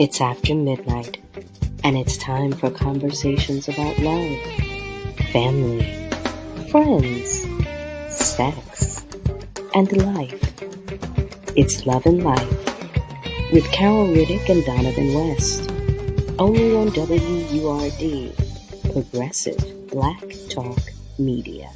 It's after midnight, and it's time for conversations about love, family, friends, sex, and life. It's Love and Life with Carol Riddick and Donavan West, only on WURD, Progressive Black Talk Media.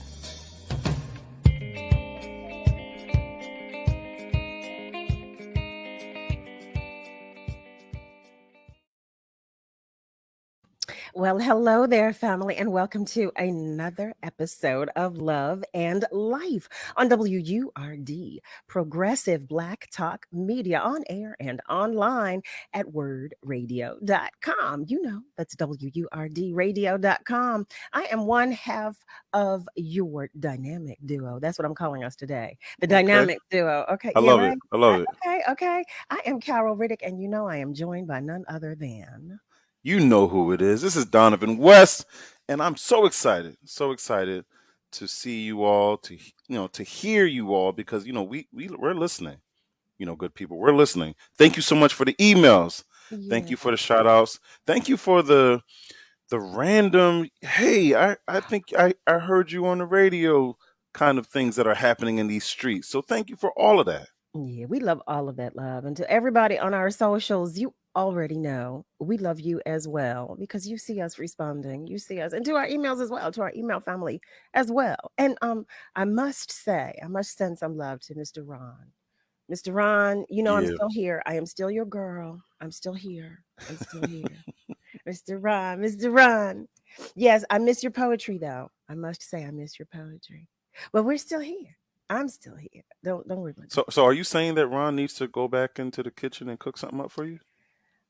Well, hello there, family, and welcome to another episode of Love and Life on WURD, Progressive Black Talk Media, on air and online at wordradio.com. You know, that's WURDradio.com. I am one half of your dynamic duo. That's what I'm calling us today. The dynamic duo. Okay. I Yeah, love right. it. I love it. Okay. I am Carol Riddick, and you know I am joined by none other than. You know who it is. This is Donavan West, and I'm so excited to see you all, to hear you all, because we're listening. Good people, we're listening. Thank you so much for the emails. Thank you for the shout outs. Thank you for the random. Hey, I think I heard you on the radio kind of things that are happening in these streets. So thank you for all of that. Yeah, we love all of that love. And to everybody on our socials, you already know we love you as well because you see us responding. You see us, and to our emails as well, to our email family as well. And I must say, I must send some love to Mr. Ron. Mr. Ron, you know I'm Yeah. still here. I am still your girl. I'm still here. I'm still here. Mr. Ron, Mr. Ron. Yes, I miss your poetry though. I must say I miss your poetry. But we're still here. I'm still here. Don't worry about that. So are you saying that Ron needs to go back into the kitchen and cook something up for you?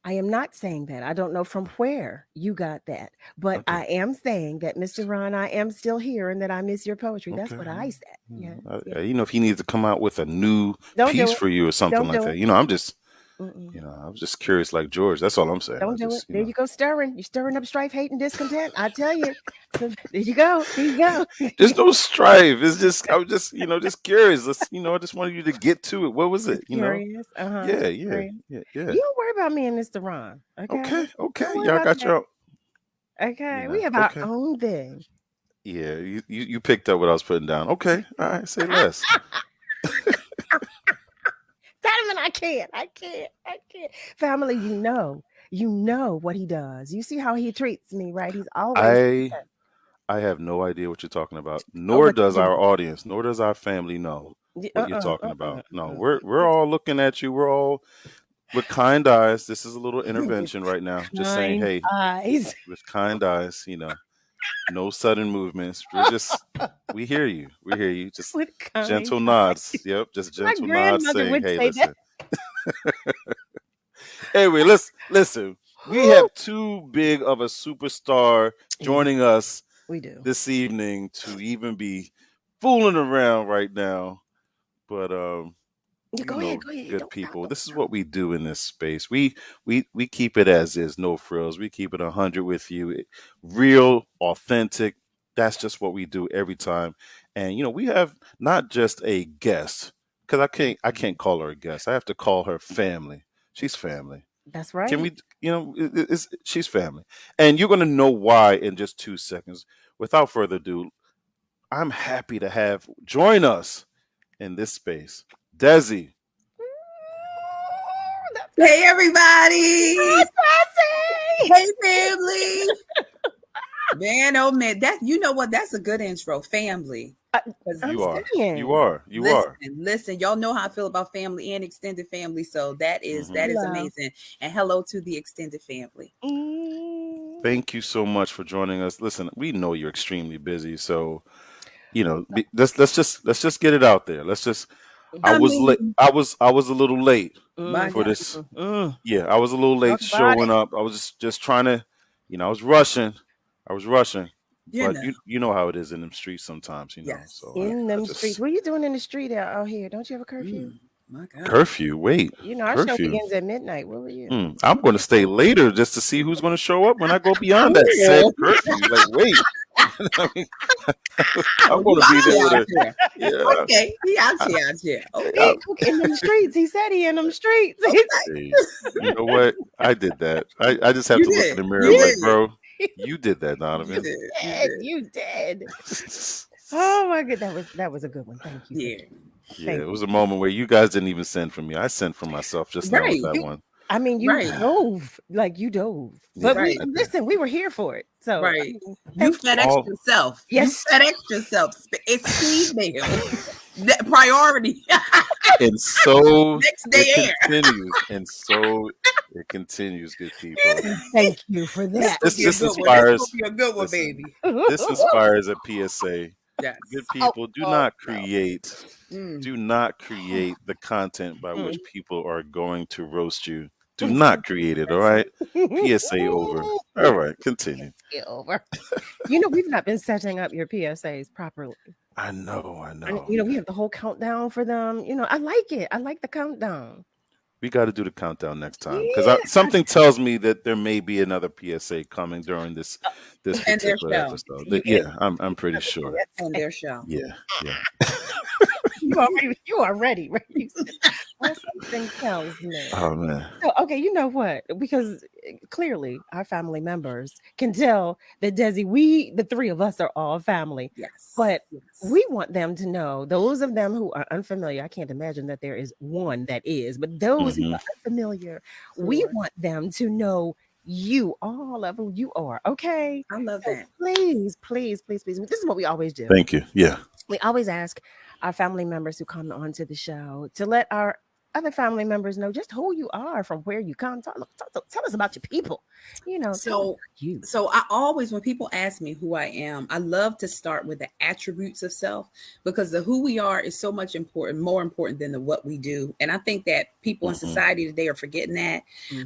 I am not saying that. I don't know from where you got that, but Okay. I am saying that, Mr. Ron, I am still here and that I miss your poetry. That's Okay. what I said. Yeah. If he needs to come out with a new Don't do piece it. for you or something Don't like do that. it. I'm just, Mm-mm. I was just curious, like George. That's all I'm saying. Don't do it. There you go, stirring. You're stirring up strife, hate, and discontent. I tell you. So there you go. There you go. There's no strife. It's just, I was just, just curious. I just wanted you to get to it. What was it? Curious. Yeah. You don't worry about me and Mr. Ron. Okay. Okay. Don't worry Y'all about got that. your. Okay. We have our own thing. Yeah, you picked up what I was putting down. Okay, all right, say less. Donovan, I can't. Family, you know what he does. You see how he treats me, right? He's always. I have no idea what you're talking about. Nor does our audience, nor does our family know what you're talking about. No, we're all looking at you. We're all with kind eyes. This is a little intervention right now. Just saying, hey, eyes. with kind eyes, no sudden movements. We hear you. We hear you. Just gentle nods. Yep, just gentle nods saying, hey, listen. Anyway, listen. We have too big of a superstar joining us this evening to even be fooling around right now. But go ahead. Good people. This is what we do in this space. We keep it as is, no frills. We keep it 100 with you, real, authentic. That's just what we do every time. And we have not just a guest, because I can't call her a guest. I have to call her family. She's family. That's right. Can we? She's family, and you're going to know why in just 2 seconds. Without further ado, I'm happy to join us in this space, Dezzie. Hey everybody! Hey family! Man, oh man, you know what? That's a good intro, family. You are. Listen, y'all know how I feel about family and extended family, so that is amazing. And hello to the extended family. Thank you so much for joining us. Listen, we know you're extremely busy, so let's just get it out there. I was a little late for this. Yeah, I was a little late showing up. I was just trying to, I was rushing. But you know how it is in them streets sometimes, Yes. So in them streets. What are you doing in the street out here? Don't you have a curfew? My God. Curfew? Wait. Our show begins at midnight. Where were you? I'm going to stay later just to see who's going to show up when I go beyond that said curfew. Like, wait. I mean, I Oh, you want to be out there here, with out her. here. Yeah. Okay, he out here, out here. I, Okay, In them streets. He said he in them streets. hey, you know what? I did that. I just have you to look in did, the mirror you like, did, bro, you did that, you Donovan. did, you Did. did. You did. Oh my god, that was a good one. Thank you. Yeah, Yeah, Thank it you. was a moment where you guys didn't even send for me. I sent for myself just now with right, that one. I mean, you right, dove, like you dove. But Yeah, we right, I did. listen, we were here for it. So I right. mean, You thank you. FedEx All yourself. You Yes. FedEx yourself. It's speed mail. That priority. and so Next it day air. continues, and so it continues, good people. Thank you for This that. gonna This be a just good one. This gonna inspires. be a good one, Listen, baby. this inspires a PSA. Yes. Good Oh, people, do oh not no. create, Mm. do not create the content by Mm. which people are going to roast you. Do not create it. All right. PSA over. All right. Continue. Get over. You know, we've not been setting up your PSAs properly. I know. I And, know. you know, we have the whole countdown for them. You know, I like it. I like the countdown. We got to do the countdown next time because Yeah. something tells me that there may be another PSA coming during this And their particular show. episode. You, Yeah, I'm pretty sure. And their show. Yeah, yeah. you are ready, right? You said, well, something tells me. Oh man. So, okay, you know what? Because clearly our family members can tell that Dezzie, the three of us are all family. Yes. But yes. we want them to know, those of them who are unfamiliar, I can't imagine that there is one that is, but those who are unfamiliar, we Sure. want them to know you, all of who you are. Okay. I love So that. please, please, please, please. This is what we always do. Thank you. Yeah. We always ask our family members who come onto the show to let our other family members know just who you are, from where you come. Tell us about your people. You know, tell us So about you. so I always, when people ask me who I am, I love to start with the attributes of self, because the who we are is so much more important than the what we do. And I think that people in society today are forgetting that.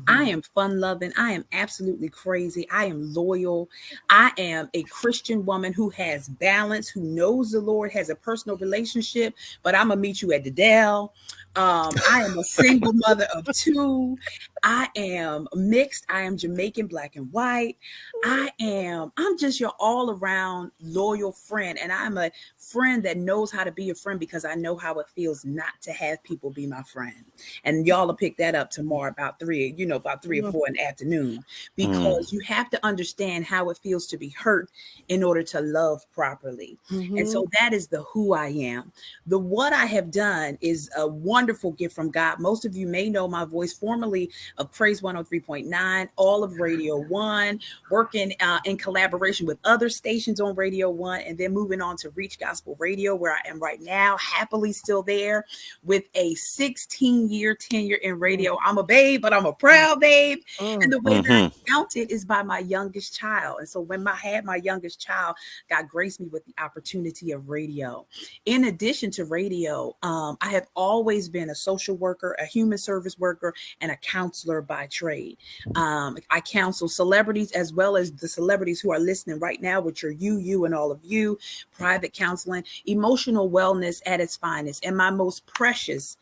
I am fun loving. I am absolutely crazy. I am loyal. I am a Christian woman who has balance, who knows the Lord, has a personal relationship, but I'm gonna meet you at the Dell. I am a single mother of two. I am mixed. I am Jamaican, black and white. I'm just your all around loyal friend. And I'm a friend that knows how to be a friend because I know how it feels not to have people be my friend. And y'all will pick that up tomorrow about 3 or 4 in the afternoon, because you have to understand how it feels to be hurt in order to love properly. And so that is the who I am. The what I have done is a wonderful gift from God. Most of you may know my voice formerly of Praise 103.9, all of Radio 1, working in collaboration with other stations on Radio 1, and then moving on to Reach Gospel Radio, where I am right now, happily still there with a 16-year tenure in radio. I'm a babe, but I'm a proud babe. And the way that I count it is by my youngest child. And so when I had my youngest child, God graced me with the opportunity of radio. In addition to radio, I have always been a social worker, a human service worker, and a counselor by trade. I counsel celebrities as well as the celebrities who are listening right now, which are you, and all of you. Private counseling, emotional wellness at its finest. And my most precious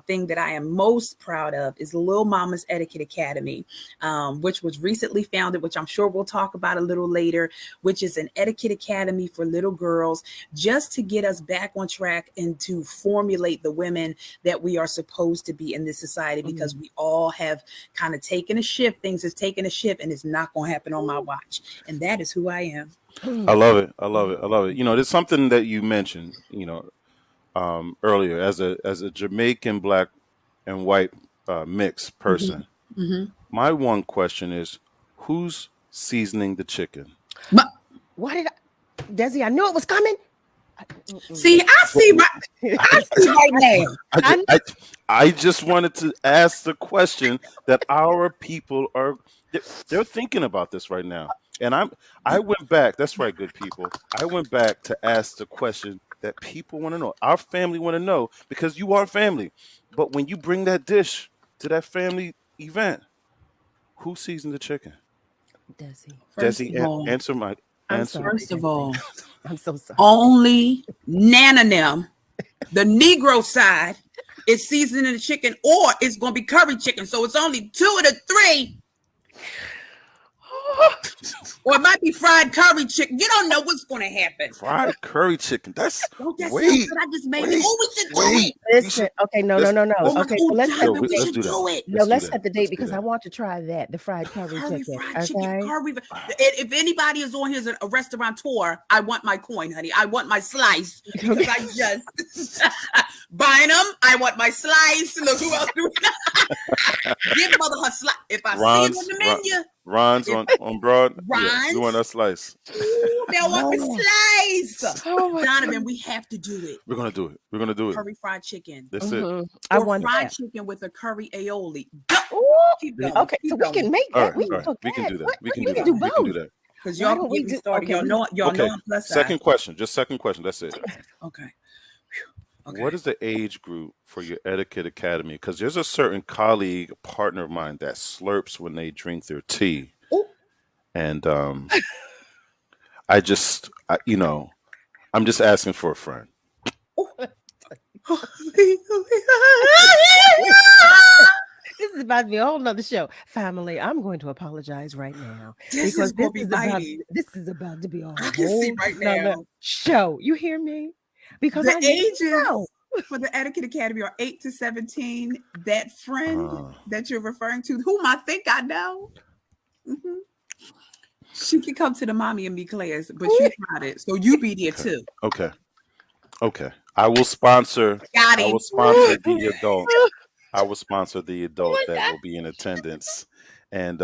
thing that I am most proud of is Lil Mama's Etiquette Academy, which was recently founded, which I'm sure we'll talk about a little later, which is an etiquette academy for little girls, just to get us back on track and to formulate the women that we are supposed to be in this society, because we all have kind of taken a shift. Things have taken a shift, and it's not going to happen on my watch. And that is who I am. I love it. I love it. I love it. You know, there's something that you mentioned, earlier as a Jamaican black and white mixed person. My one question is, who's seasoning the chicken? Why did Dezzie, I knew it was coming. See, I see right now. I just wanted to ask the question that our people they're thinking about this right now. And I went back. That's right, good people. I went back to ask the question that people want to know. Our family want to know, because you are family. But when you bring that dish to that family event, who seasoned the chicken? Dezzie, answer my answer. First of all, I'm so sorry. Only Nana them, the Negro side, is seasoning the chicken, or it's going to be curry chicken. So it's only 2 of the 3. Or it might be fried curry chicken. You don't know what's going to happen. Fried curry chicken. That's Don't that sound wait, good? I just made it. wait, Oh, we should do wait. it. We Listen, should okay, no. let's Oh my Okay, God, so let's yo, set Donovan, we let's should do that. do it. no, Let's do let's that. set the Let's date do because I that. want to try that, the fried curry Curry chicken. fried chicken, Okay. curry. If anybody is on here as a restaurateur, I want my coin, honey. I want my slice because I just buying them. I want my slice. Look who else do give mother her slice. If I see it Ron's on the menu, Ron's if on Broad. Yeah, we want Ron's, that slice. ooh, they want the Oh, slice. oh my Donovan, God. we have to do it. We're gonna do it. We're gonna do it. Curry fried chicken That's it. I or want fried that. chicken with a curry aioli. Ooh, Keep going. okay, Keep so we going. can make All that. right, We all can right. cook We can that. do that. What? We can We do can that. do We can do both. that. Because Why y'all don't get we me do? started. Okay, Y'all we know Okay. I'm plus size. Second question. Just second question. That's it. Okay. Okay. What is the age group for your Etiquette Academy? Because there's a certain colleague, partner of mine, that slurps when they drink their tea, Ooh. and I'm just asking for a friend. This is about to be a whole nother show. Family, I'm going to apologize right now This because is gonna be this is about to be a I can see whole right nother now. show. You hear me? Because The I need to ages know. for the Etiquette Academy are 8 to 17. That friend Uh, that you're referring to, whom I think I know, mhm, she can come to the mommy and me class, but you tried it, so you be there okay. too. Okay. Okay. I will sponsor. Got I him. will sponsor the adult. I will sponsor the Oh adult my that God. will be in attendance. And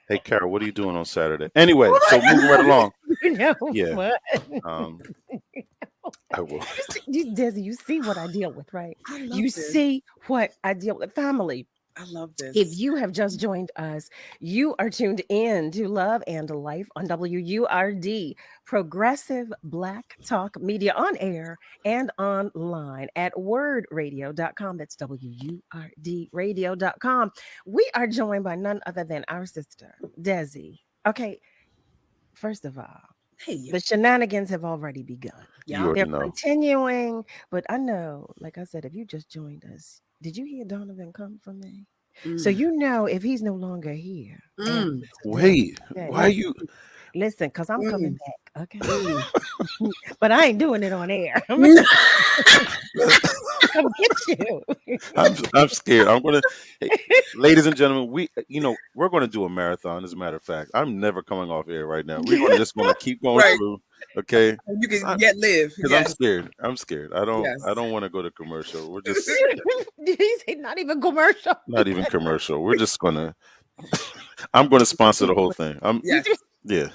hey, Carol, what are you doing on Saturday? Anyway, Oh so my moving right God. along. You know Yeah. what? I will. Dezzie, you see what I deal with, right? I love You this. see what I deal with. Family, I love if this. you have just joined us, you are tuned in to Love and Life on WURD, Progressive Black Talk Media, on air and online at wordradio.com. That's WURDradio.com. We are joined by none other than our sister, Dezzie. Okay, first of all, Hey, the shenanigans have already begun. You yeah. already They're know. continuing, but I know, like I said, if you just joined us, did you hear Donovan come from me? So Mm, you know if he's no longer here after mm, today, Wait, yeah, why are you? listen, because I'm coming mm, back, okay? mm. But I ain't doing it on air. I'm Mm. gonna come get you. I'm scared. I'm gonna, hey, ladies and gentlemen, we're gonna do a marathon. As a matter of fact, I'm never coming off air right now. We're gonna keep going Right. through. Okay, You can yet live. because I'm Yes. scared. I'm scared. I Yes. don't want to go to commercial. We're just Did he say not even commercial? not even commercial. We're just gonna. I'm gonna sponsor the whole thing. Yes. Yeah.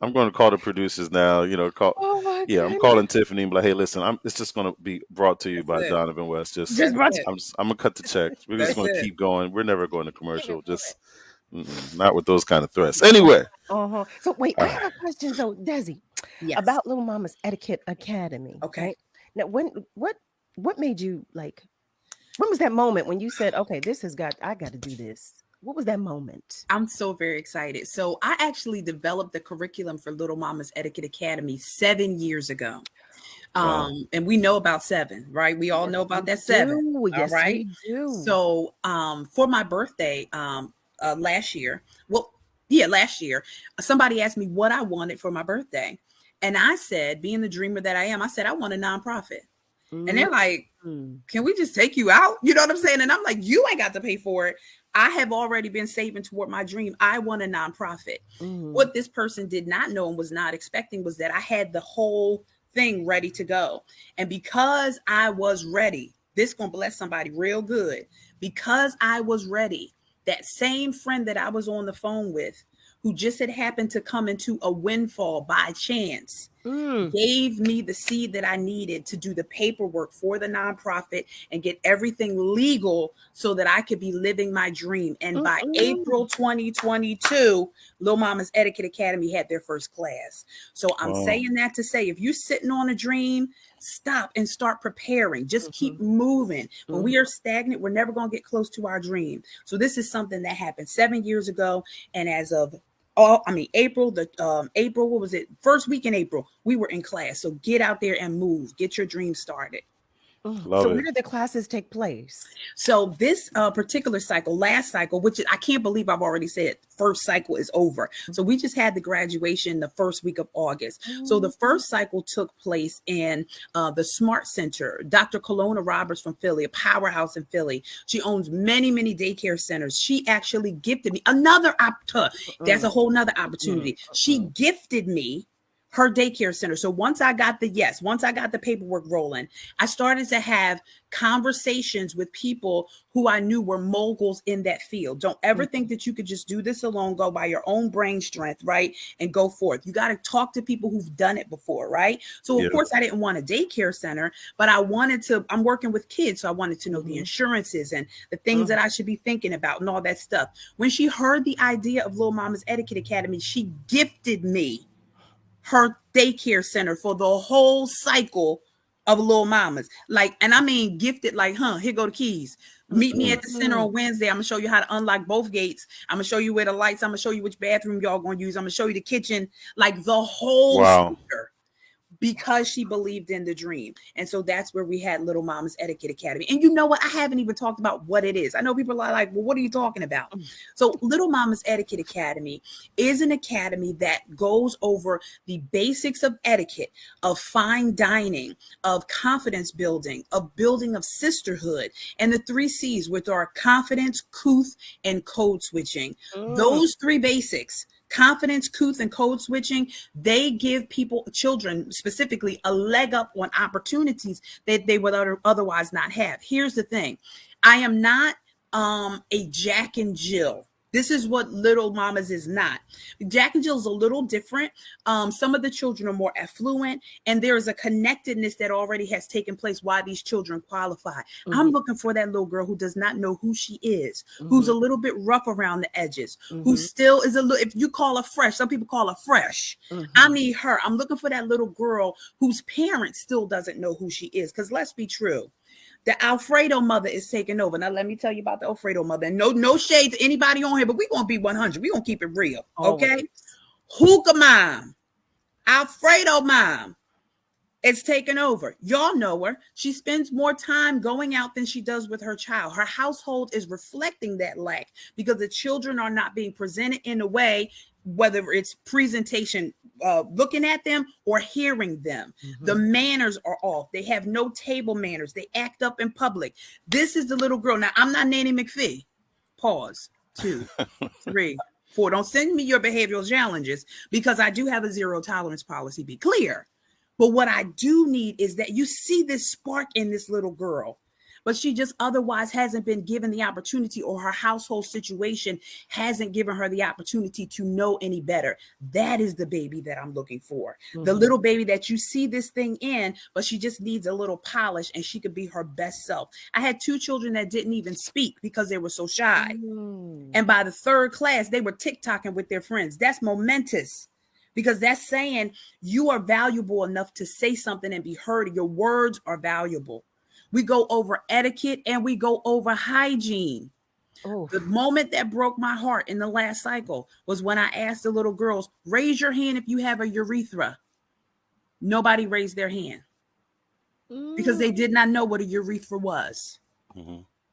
I'm going to call the producers now. Oh my Yeah, I'm goodness. calling Tiffany and be like, hey, listen, it's just going to be brought to you That's by it. Donovan West. Just That's brought it. I'm gonna cut the check. We're just That's going to it. keep going. We're never going to Give commercial. it for Just not with those kind of threats. Anyway, Uh-huh. So wait, I all have right. a question. So Dezzie, Yes. about Lil Mama's Etiquette Academy. Okay. Right? Now, what made you like? When was that moment when you said, "Okay, I got to do this"? What was that moment? I'm so very excited. So I actually developed the curriculum for Little Mama's Etiquette Academy 7 years ago. Wow. And we know about 7, right? We all Yes, know about we that 7. do. All Yes, right. we do. So for my birthday last year, last year, somebody asked me what I wanted for my birthday. And I said, being the dreamer that I am, I said, I want a nonprofit. And they're like, can we just take you out? You know what I'm saying? And I'm like, you ain't got to pay for it. I have already been saving toward my dream. I want a nonprofit. What this person did not know and was not expecting was that I had the whole thing ready to go. And because I was ready, this gonna bless somebody real good. Because I was ready, that same friend that I was on the phone with, who just had happened to come into a windfall by chance, gave me the seed that I needed to do the paperwork for the nonprofit and get everything legal so that I could be living my dream. And by April 2022, Lil Mama's Etiquette Academy had their first class. So I'm saying that to say, if you're sitting on a dream, stop and start preparing. Just keep moving. When we are stagnant, we're never going to get close to our dream. So this is something that happened 7 years ago. And as of April, what was it? First week in April, we were in class. So get out there and move. Get your dream started. So Love where it. did the classes take place? So this particular cycle, last cycle, which I can't believe I've already said, first cycle is over. So we just had the graduation the first week of August. So the first cycle took place in the Smart Center. Dr. Colonna Roberts from Philly, a powerhouse in Philly. She owns many, many daycare centers. She actually gifted me another that's a whole nother opportunity. She gifted me her daycare center. So once I got the paperwork rolling, I started to have conversations with people who I knew were moguls in that field. Don't ever think that you could just do this alone, go by your own brain strength, right? And go forth. You got to talk to people who've done it before, right? So of course I didn't want a daycare center, but I'm working with kids. So I wanted to know the insurances and the things that I should be thinking about and all that stuff. When she heard the idea of Lil Mama's Etiquette Academy, she gifted me her daycare center for the whole cycle of Lil Mamas. Like, and I mean gifted, like, here go the keys. Meet me at the center on Wednesday. I'm gonna show you how to unlock both gates. I'm gonna show you where the lights. I'm gonna show you which bathroom y'all gonna use. I'm gonna show you the kitchen, like the whole center, because she believed in the dream. And so that's where we had Lil Mama's Etiquette Academy. And you know what? I haven't even talked about what it is. I know people are like, well, what are you talking about? So Lil Mama's Etiquette Academy is an academy that goes over the basics of etiquette, of fine dining, of confidence building, of sisterhood, and the 3 C's, which are confidence, couth, and code switching. Those 3 basics, confidence, couth, and code switching, they give children specifically, a leg up on opportunities that they would otherwise not have. Here's the thing. I am not a Jack and Jill. This is what Little Mamas is not. Jack and Jill is a little different. Some of the children are more affluent, and there is a connectedness that already has taken place why these children qualify. I'm looking for that little girl who does not know who she is, who's a little bit rough around the edges, who still is a little, if you call her fresh, some people call her fresh. I need her. I'm looking for that little girl whose parents still doesn't know who she is. Because let's be true. The Alfredo mother is taking over. Now, let me tell you about the Alfredo mother. And no shade to anybody on here, but we're going to be 100. We're going to keep it real. Okay? Hookah mom, Alfredo mom, it's taken over. Y'all know her. She spends more time going out than she does with her child. Her household is reflecting that lack because the children are not being presented in a way, whether it's presentation, looking at them or hearing them. The manners are off. They have no table manners. They act up in public. This is the little girl. Now, I'm not Nanny McPhee. Pause. 2, 3, 4. Don't send me your behavioral challenges because I do have a 0 tolerance policy. Be clear. But what I do need is that you see this spark in this little girl, but she just otherwise hasn't been given the opportunity, or her household situation hasn't given her the opportunity to know any better. That is the baby that I'm looking for. The little baby that you see this thing in, but she just needs a little polish and she could be her best self. I had 2 children that didn't even speak because they were so shy. And by the 3rd class, they were TikToking with their friends. That's momentous. Because that's saying you are valuable enough to say something and be heard. Your words are valuable. We go over etiquette and we go over hygiene. The moment that broke my heart in the last cycle was when I asked the little girls, raise your hand if you have a urethra. Nobody raised their hand because they did not know what a urethra was.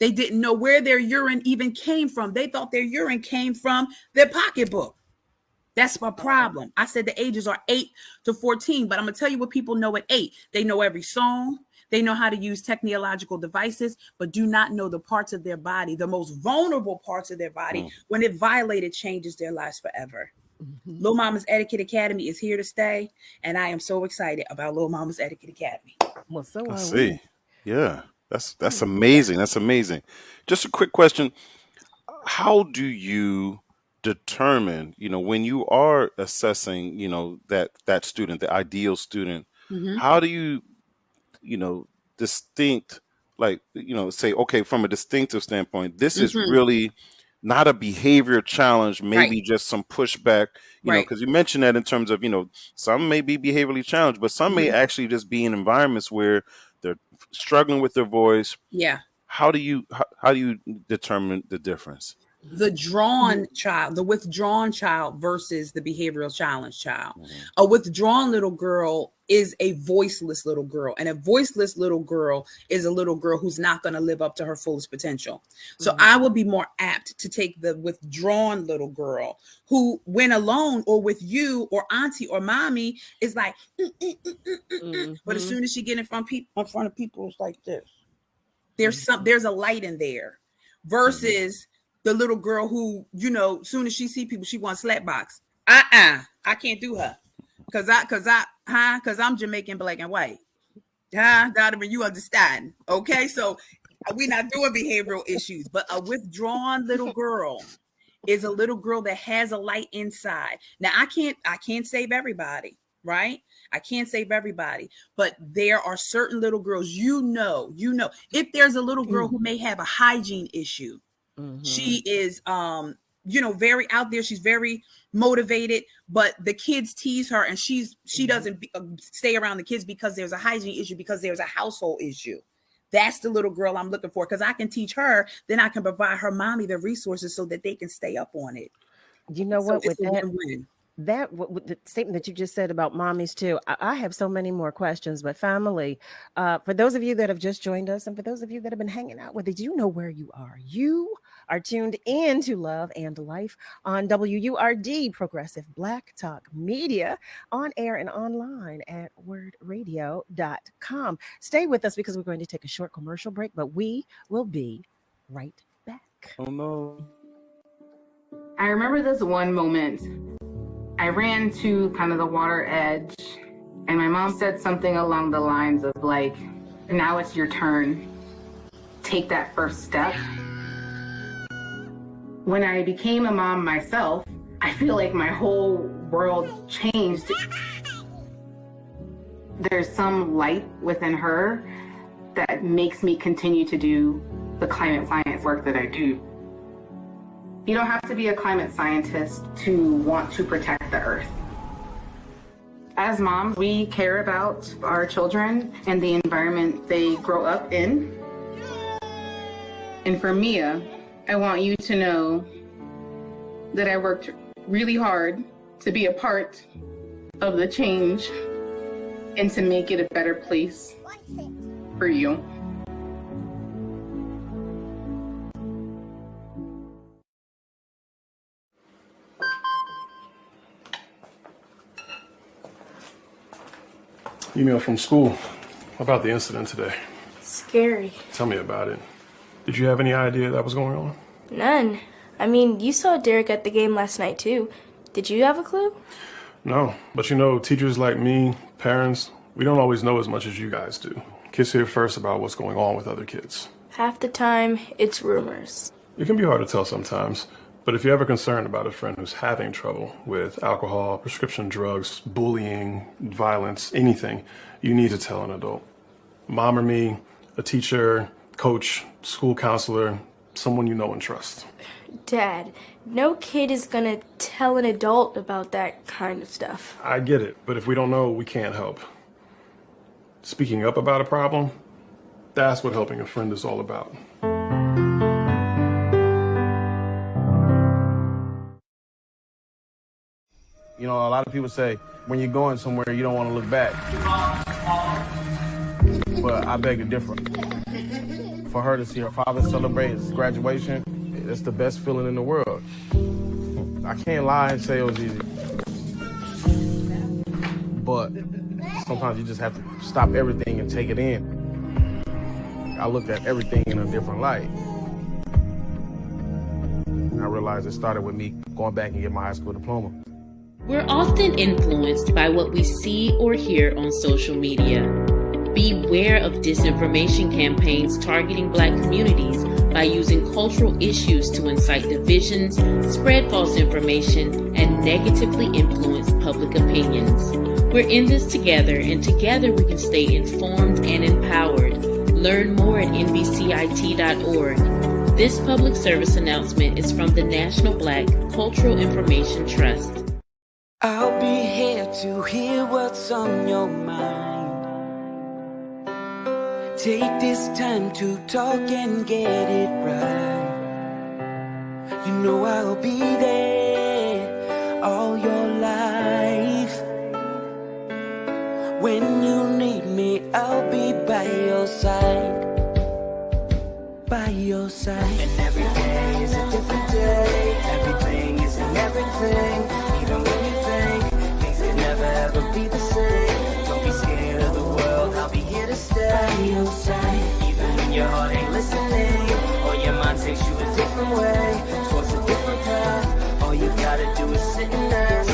They didn't know where their urine even came from. They thought their urine came from their pocketbook. That's my problem. I said the ages are 8 to 14, but I'm going to tell you what people know at 8. They know every song. They know how to use technological devices, but do not know the parts of their body, the most vulnerable parts of their body. When it violated, changes their lives forever. Lil Mama's Etiquette Academy is here to stay, and I am so excited about Lil Mama's Etiquette Academy. Well, so I are see. we. Yeah, that's amazing. That's amazing. Just a quick question: how do you determine, when you are assessing, that student, the ideal student? How do you, distinct, like, say, okay, from a distinctive standpoint, this is really not a behavior challenge, maybe just some pushback, because you mentioned that in terms of, some may be behaviorally challenged, but some may actually just be in environments where they're struggling with their voice. Yeah. How do you determine the difference? the drawn child, the withdrawn child versus the behavioral challenge child. A withdrawn little girl is a voiceless little girl, and a voiceless little girl is a little girl who's not going to live up to her fullest potential. So I would be more apt to take the withdrawn little girl who, when alone or with you or auntie or mommy, is like, but as soon as she get in front of people, it's like this. There's a light in there, versus the little girl who, you know, soon as she see people, she wants slap box. I can't do her. Cause I'm Jamaican, black and white. Donovan, you understand. Okay. So we're not doing behavioral issues, but a withdrawn little girl is a little girl that has a light inside. Now I can't save everybody, right? I can't save everybody, but there are certain little girls, you know, if there's a little girl who may have a hygiene issue, she is, very out there. She's very motivated, but the kids tease her, and she doesn't stay around the kids because there's a hygiene issue, because there's a household issue. That's the little girl I'm looking for, because I can teach her, then I can provide her mommy the resources so that they can stay up on it. You know what? With that, win-win. With the statement that you just said about mommies too, I have so many more questions. But family, for those of you that have just joined us, and for those of you that have been hanging out with us, you know where you are. You are tuned in to Love and Life on WURD, Progressive Black Talk Media, on air and online at wordradio.com. Stay with us because we're going to take a short commercial break, but we will be right back. Oh no. I remember this one moment. I ran to kind of the water edge, and my mom said something along the lines of like, now it's your turn. Take that first step. When I became a mom myself, I feel like my whole world changed. There's some light within her that makes me continue to do the climate science work that I do. You don't have to be a climate scientist to want to protect the earth. As moms, we care about our children and the environment they grow up in. And for Mia, I want you to know that I worked really hard to be a part of the change and to make it a better place for you. Email from school about the incident today. Scary. Tell me about it. Did you have any idea that was going on? None. I mean, you saw Derek at the game last night too. Did you have a clue? No, but you know, teachers like me, parents, we don't always know as much as you guys do. Kids hear first about what's going on with other kids. Half the time, it's rumors. It can be hard to tell sometimes, but if you're ever concerned about a friend who's having trouble with alcohol, prescription drugs, bullying, violence, anything, you need to tell an adult. Mom or me, a teacher, coach, school counselor, someone you know and trust. Dad, no kid is gonna tell an adult about that kind of stuff. I get it, but if we don't know, we can't help. Speaking up about a problem, that's what helping a friend is all about. You know, a lot of people say when you're going somewhere, you don't want to look back. But I beg to differ. For her to see her father celebrate his graduation, that's the best feeling in the world. I can't lie and say it was easy. But sometimes you just have to stop everything and take it in. I looked at everything in a different light. I realized it started with me going back and getting my high school diploma. We're often influenced by what we see or hear on social media. Beware of disinformation campaigns targeting Black communities by using cultural issues to incite divisions, spread false information, and negatively influence public opinions. We're in this together, and together we can stay informed and empowered. Learn more at nbcit.org. This public service announcement is from the National Black Cultural Information Trust. I'll be here to hear what's on your mind. Take this time to talk and get it right. You know I'll be there all your life. When you need me, I'll be by your side. By your side. And every day is a different day. Everything isn't everything. Even when you think things could never ever be the same. Don't be scared of the world, I'll be here to stay. By your side. Even when your heart ain't listening, or your mind takes you a different way, towards a different path. All you gotta do is sit and ask.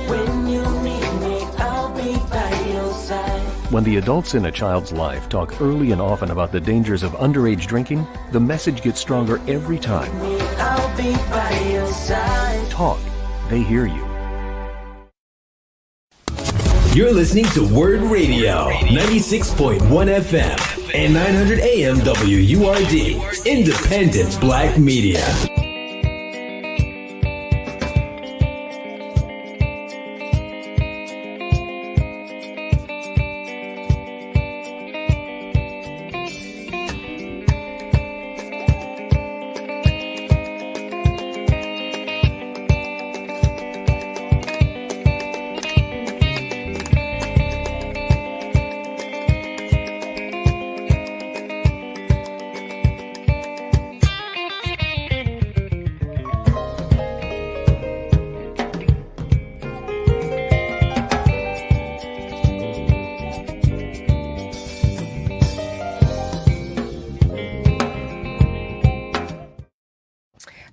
When you need me, I'll be by your side. When the adults in a child's life talk early and often about the dangers of underage drinking, the message gets stronger every time. I'll be by your side. Talk. They hear you. You're listening to WURD Radio, 96.1 FM and 900 AM WURD, independent black media.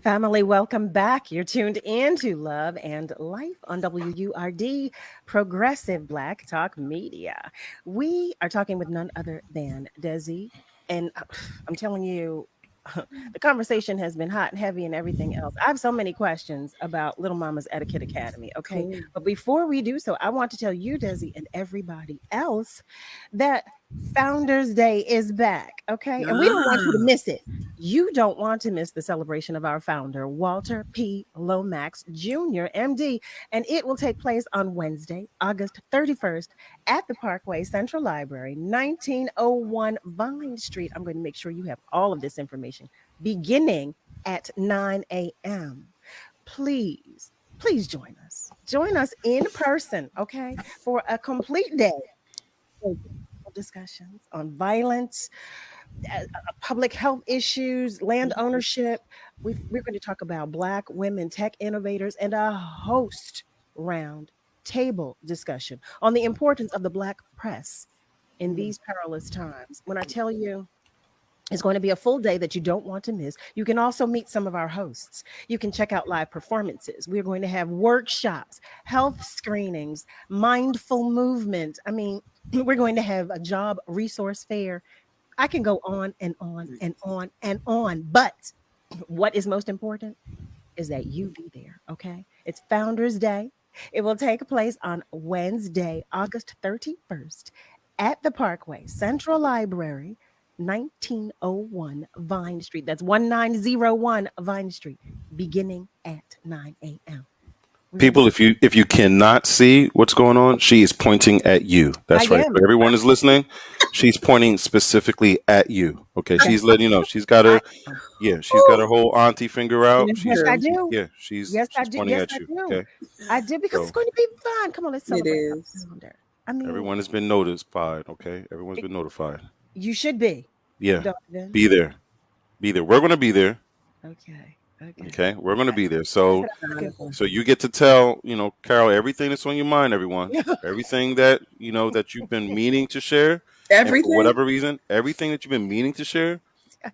Family, welcome back. You're tuned in to Love and Life on WURD, Progressive Black Talk Media. We are talking with none other than Dezzie, and I'm telling you, the conversation has been hot and heavy and everything else. I have so many questions about Lil Mama's Etiquette Academy, okay? Cool. But before we do so, I want to tell you, Dezzie, and everybody else that Founders Day is back, okay? And we don't want you to miss it. You don't want to miss the celebration of our founder, Walter P. Lomax Jr., MD, and it will take place on Wednesday, August 31st at the Parkway Central Library, 1901 Vine Street. I'm going to make sure you have all of this information beginning at 9 a.m. Please join us. Join us in person, okay, for a complete day of discussions on violence, public health issues, land ownership. We're going to talk about Black women tech innovators and a host round table discussion on the importance of the Black press in these perilous times. When I tell you, it's going to be a full day that you don't want to miss. You can also meet some of our hosts. You can check out live performances. We're going to have workshops, health screenings, mindful movement. I mean, we're going to have a job resource fair. I can go on and on and on and on. But what is most important is that you be there, okay? It's Founders Day. It will take place on Wednesday, August 31st at the Parkway Central Library, 1901 Vine Street. That's 1901 Vine Street, beginning at 9 a.m. People, if you cannot see what's going on, she is pointing at you. That's right. For everyone is listening, she's pointing specifically at you. Okay, she's letting you know. She's got her, she's got her whole auntie finger out. Yes, I do. Yeah, she's pointing at you. Okay, I do, because it's going to be fun. Come on, let's celebrate. It is. I mean, everyone has been notified. Okay, everyone's been notified. You should be. Yeah, be there. Be there. We're going to be there. Okay, we're going to be there. So you get to tell, Carol, everything that's on your mind, everyone. Everything that, that you've been meaning to share. Everything. For whatever reason, everything that you've been meaning to share,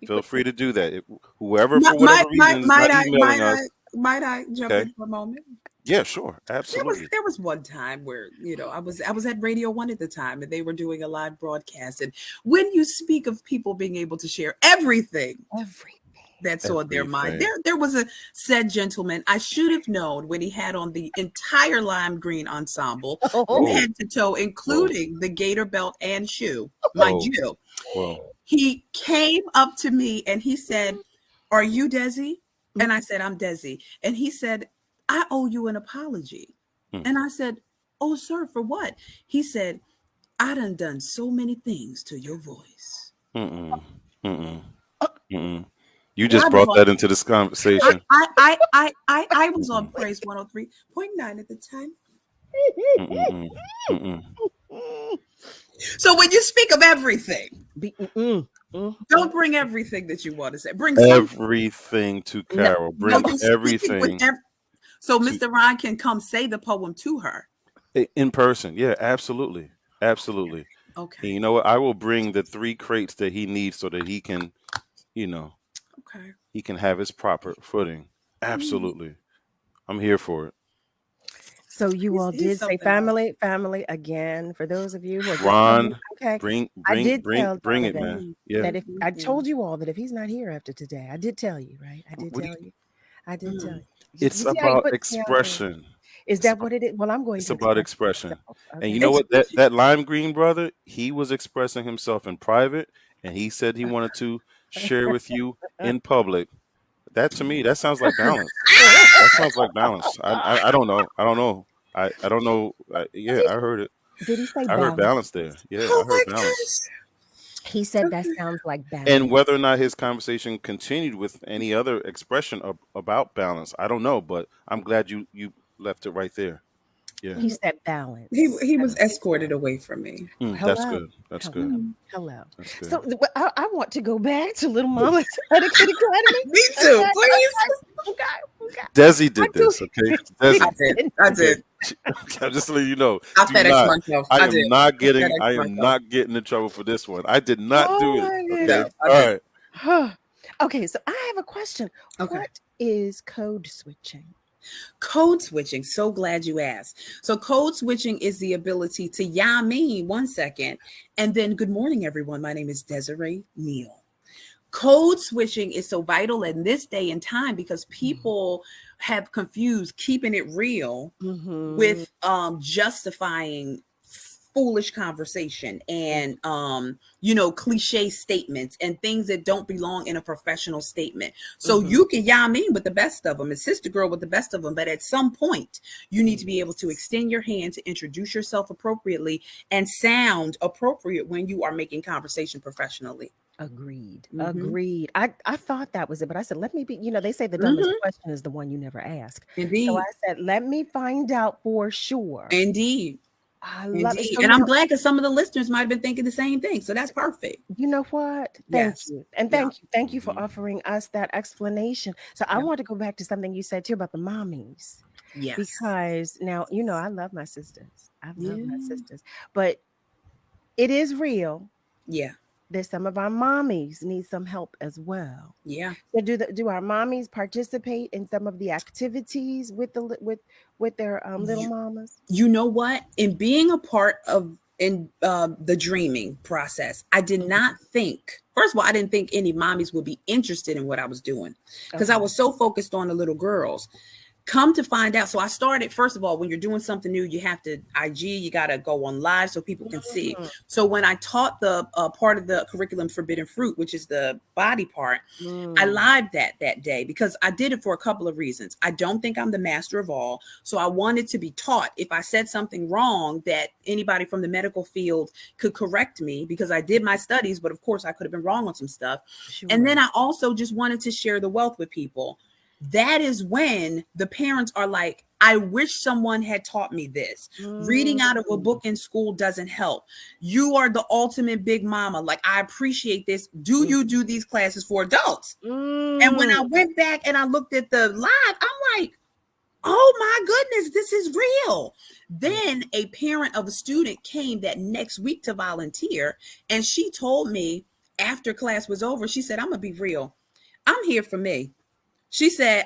feel free to do that. Whoever, for whatever reason, is not emailing us. Might I jump in for a moment? Yeah, sure. Absolutely. There was one time where, I was at Radio 1 at the time, and they were doing a live broadcast. And when you speak of people being able to share everything that's on their mind, there was a said gentleman, I should have known, when he had on the entire lime green ensemble from head to toe, including the gator belt and shoe, mind you. He came up to me and he said, "Are you Dezzie?" And I said, "I'm Dezzie." And he said, "I owe you an apology." And I said, "Oh, sir, for what?" He said, "I done so many things to your voice." You just I was brought on- that into this conversation. I was on Praise 103.9 at the time. Mm-mm, mm-mm. So when you speak of everything, don't bring everything that you want to say. Bring Everything to Carol. Bring you're speaking with everything so Mr. Ron can come say the poem to her. in person. Yeah, absolutely. Absolutely. Okay. And you know what? I will bring the 3 crates that he needs so that he can, Okay. he can have his proper footing. Absolutely. I'm here for it. So you all He's did say something family again. For those of you who are just Ron, okay, bring I did tell bring it, Donovan man. Yeah. that if I told you all that if he's not here after today, I did tell you, right? I did What do tell you. I did tell you. It's You see how he about puts me out there? expression. Is that what it is? Well, I'm going It's to about express expression. myself. And Okay. you know what? That lime green brother, he was expressing himself in private, and he said he wanted to share with you in public. That to me, that sounds like balance. That sounds like balance. I don't know. I don't know. I don't know. Yeah, I heard it. Did he say I heard balance? balance there. Yeah, Oh I my heard balance. He said that sounds like balance. And whether or not his conversation continued with any other expression about balance, I don't know. But I'm glad you left it right there. Yeah. He said balance. He was escorted away from me. That's good. That's good. Hello. That's good. So I want to go back to Lil Mama Etiquette Academy. Me too, please. Okay. Dezzie did this, okay? Dezzie. I did. I'm just letting you know. I FedEx myself. I did. am not getting. FedEx I am myself. not getting in trouble for this one. I did not do it. Okay. No, All right. Okay. So I have a question. Okay. What is code switching? Code switching. So glad you asked. So code switching is the ability to me 1 second and then good morning, everyone. My name is Desiree Neal. Code switching is so vital in this day and time because people have confused keeping it real with justifying foolish conversation and cliche statements and things that don't belong in a professional statement. So you can with the best of them and sister girl with the best of them, but at some point you need to be able to extend your hand to introduce yourself appropriately and sound appropriate when you are making conversation professionally. Agreed. Agreed. I thought that was it, but I said, let me be, they say the dumbest question is the one you never ask. Indeed. So I said, let me find out for sure. Indeed. I love it. So and I'm glad because some of the listeners might have been thinking the same thing. So that's perfect. You know what? Thank you. And thank you for offering us that explanation. So I want to go back to something you said too about the mommies. Yes. Because now, I love my sisters. I love my sisters. But it is real. Yeah. That some of our mommies need some help as well. Yeah. So do our mommies participate in some of the activities with their little mamas? You know what? In being a part of the dreaming process, I did not think. First of all, I didn't think any mommies would be interested in what I was doing because I was so focused on the little girls. Come to find out. So I started, first of all, when you're doing something new, you have to IG, you got to go on live so people can see. So when I taught the part of the curriculum Forbidden Fruit, which is the body part, I lived that day because I did it for a couple of reasons. I don't think I'm the master of all. So I wanted to be taught if I said something wrong that anybody from the medical field could correct me because I did my studies, but of course I could have been wrong on some stuff. Sure. And then I also just wanted to share the wealth with people. That is when the parents are like, I wish someone had taught me this. Reading out of a book in school doesn't help. You are the ultimate big mama. Like, I appreciate this. Do you do these classes for adults? And when I went back and I looked at the live, I'm like, oh my goodness, this is real. Then a parent of a student came that next week to volunteer. And she told me after class was over, she said, I'm going to be real. I'm here for me. She said,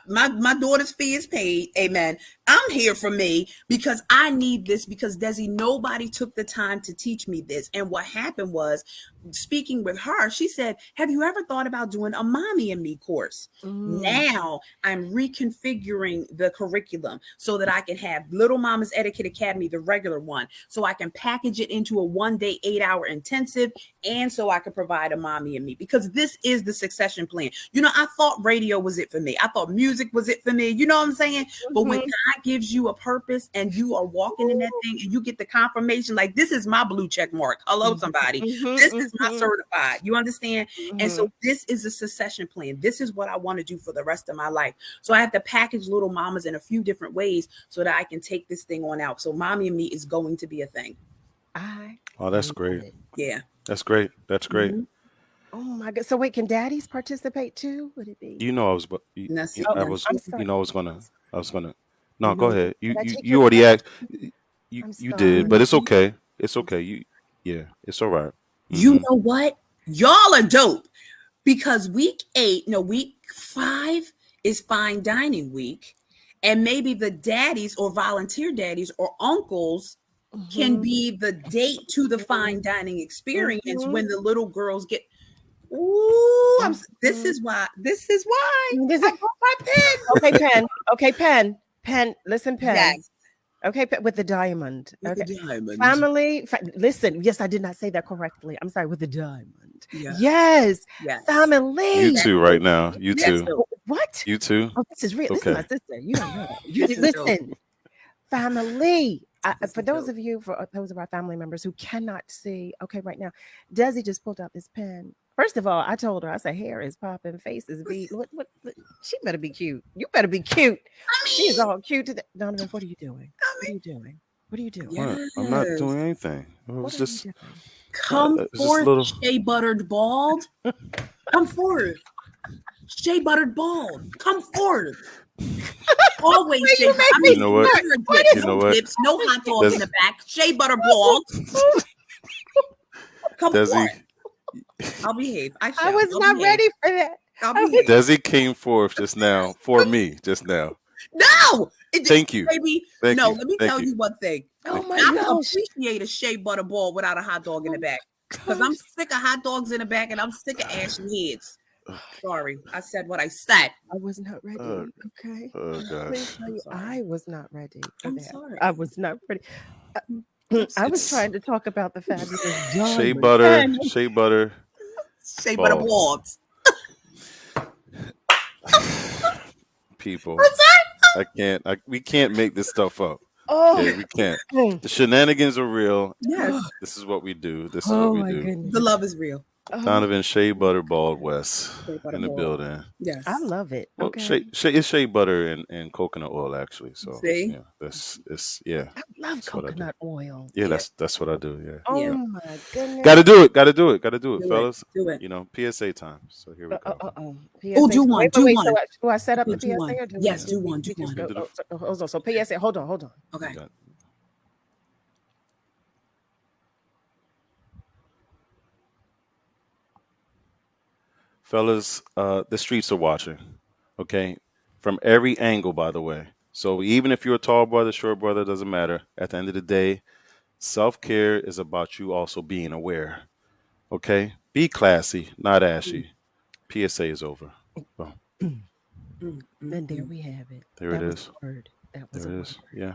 my daughter's fee is paid. Amen. I'm here for me because I need this because Dezzie, nobody took the time to teach me this. And what happened was speaking with her, she said, have you ever thought about doing a mommy and me course? Now I'm reconfiguring the curriculum so that I can have Little Mama's Etiquette Academy, the regular one, so I can package it into a 1-day, 8-hour intensive. And so I can provide a mommy and me because this is the succession plan. I thought radio was it for me. I thought music was it for me. You know what I'm saying? But when God gives you a purpose and you are walking in that thing and you get the confirmation, like this is my blue check mark. Hello, somebody. This is my certified. You understand? And so this is a succession plan. This is what I want to do for the rest of my life. So I have to package Little Mamas in a few different ways so that I can take this thing on out. So Mommy and Me is going to be a thing. Oh, that's great. Yeah. That's great. That's great. Oh my God. So wait, can daddies participate too? Would it be? You know, I was gonna. No, go ahead. You your already asked. I'm You sorry. did, but it's okay. It's okay. It's all right. You know what? Y'all are dope because week 5 is fine dining week. And maybe the daddies or volunteer daddies or uncles can be the date to the fine dining experience when the little girls get. Ooh, this is why. I got my pen. Okay, pen. Listen, pen. Yes. Okay, with the diamond. With Okay. the diamond. Family. Listen. Yes, I did not say that correctly. I'm sorry. With the diamond. Yeah. Yes. Yes. Family. You too, right now. You too. What? You too. Oh, this is real. Okay. This is my sister. You don't know that. You listen. Family. For those of our family members who cannot see, okay, right now, Dezzie just pulled out this pen. First of all, I told her, I said, hair is popping, face is beat. What, she better be cute. You better be cute. She's all cute. Donovan, what are you doing? What are you doing? What are you doing? What? I'm not doing anything. It was just come forth, little... Shea Buttered Bald. Come forward. Shea Buttered Bald. Come forward. Always Shea Buttered. You know what? You know what? Lips, no hot dog in the back. Shea Buttered Bald. Come forward. I'll behave. I was not ready for that. Dezzie came forth just now for me. Just now. No. Thank you. Baby. Thank no, you. let me Thank tell you. you one thing. Oh my I gosh. appreciate a Shea Butter Ball without a hot dog in the back. Because I'm sick of hot dogs in the back and I'm sick of ashy heads. Sorry, I said what I said. I was not ready. Okay. Oh gosh. I was not ready. I'm sorry. I was not ready. I was trying to talk about the fabulous Shea Butter. Shea Butter. Shea Butter Balls. People. We can't make this stuff up. Oh, okay, we can't. The shenanigans are real. Yes. This is what we do. This is what we do. Goodness. The love is real. Donovan Shea Butter Bald West in the building. Yes. I love it. Well, Okay. it's shea butter and coconut oil actually. So see, yeah, I love coconut oil. Yeah, that's what I do. Yeah. Oh my goodness. Gotta do it, fellas. Do it. You know, PSA time. So here we go. Oh, do one. Do I set up the do PSA one. or do Yes, we- do one. Do we one. just go- So PSA. Hold on. Okay. Fellas, the streets are watching, okay? From every angle, by the way. So even if you're a tall brother, short brother, doesn't matter. At the end of the day, self-care is about you also being aware, okay? Be classy, not ashy. PSA is over. Well, And there we have it. There That it was is. a word. That was there a it word. is. Yeah.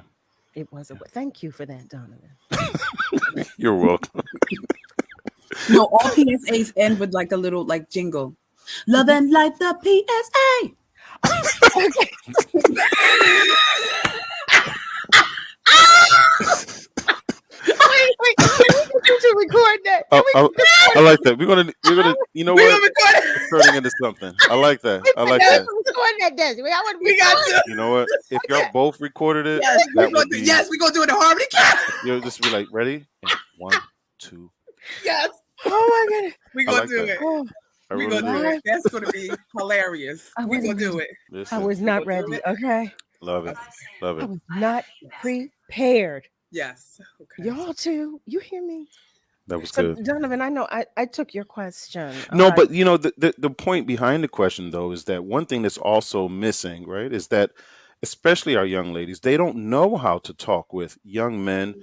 It was a word. Thank you for that, Donovan. You're welcome. No, all PSAs end with like a little like jingle. Love and light the PSA. Wait, we need to record that. I like that. We're gonna you know We're what? gonna record it. Turning into something. I like that. I like that. We got to. You know what? If y'all both recorded it, Yes, that would be, we're gonna do it in harmony. you'll just be like, ready? And 1, 2. Yes. Oh my goodness. We're I gonna like do that. it. Oh, I We're really gonna do do. it. That's gonna be hilarious. We're gonna do it. I Listen, was not ready. Okay. love it. Love I it. was not prepared. Yes. Okay. Y'all too. You hear me? That was So good. Donovan, I know I took your question. No, All right. but you know the point behind the question though is that one thing that's also missing, right, is that especially our young ladies, they don't know how to talk with young men,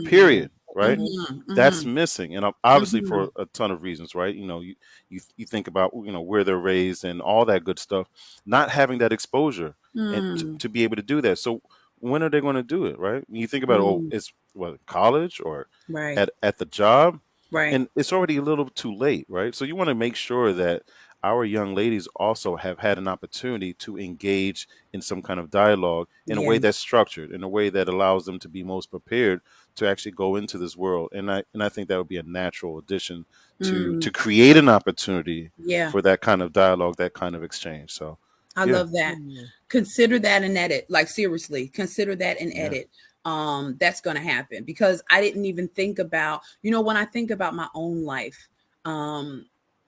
period, right? That's missing, and obviously for a ton of reasons, right? You know, you think about where they're raised and all that good stuff, not having that exposure and to be able to do that. So when are they going to do it, right? When you think about it's college or Right. at the job, Right. and it's already a little too late, right? So you want to make sure that our young ladies also have had an opportunity to engage in some kind of dialogue in a way that's structured, in a way that allows them to be most prepared to actually go into this world. And I think that would be a natural addition to create an opportunity for that kind of dialogue, that kind of exchange. So I love that. Consider that an edit. Like, seriously, consider that an edit. That's going to happen, because I didn't even think about, when I think about my own life,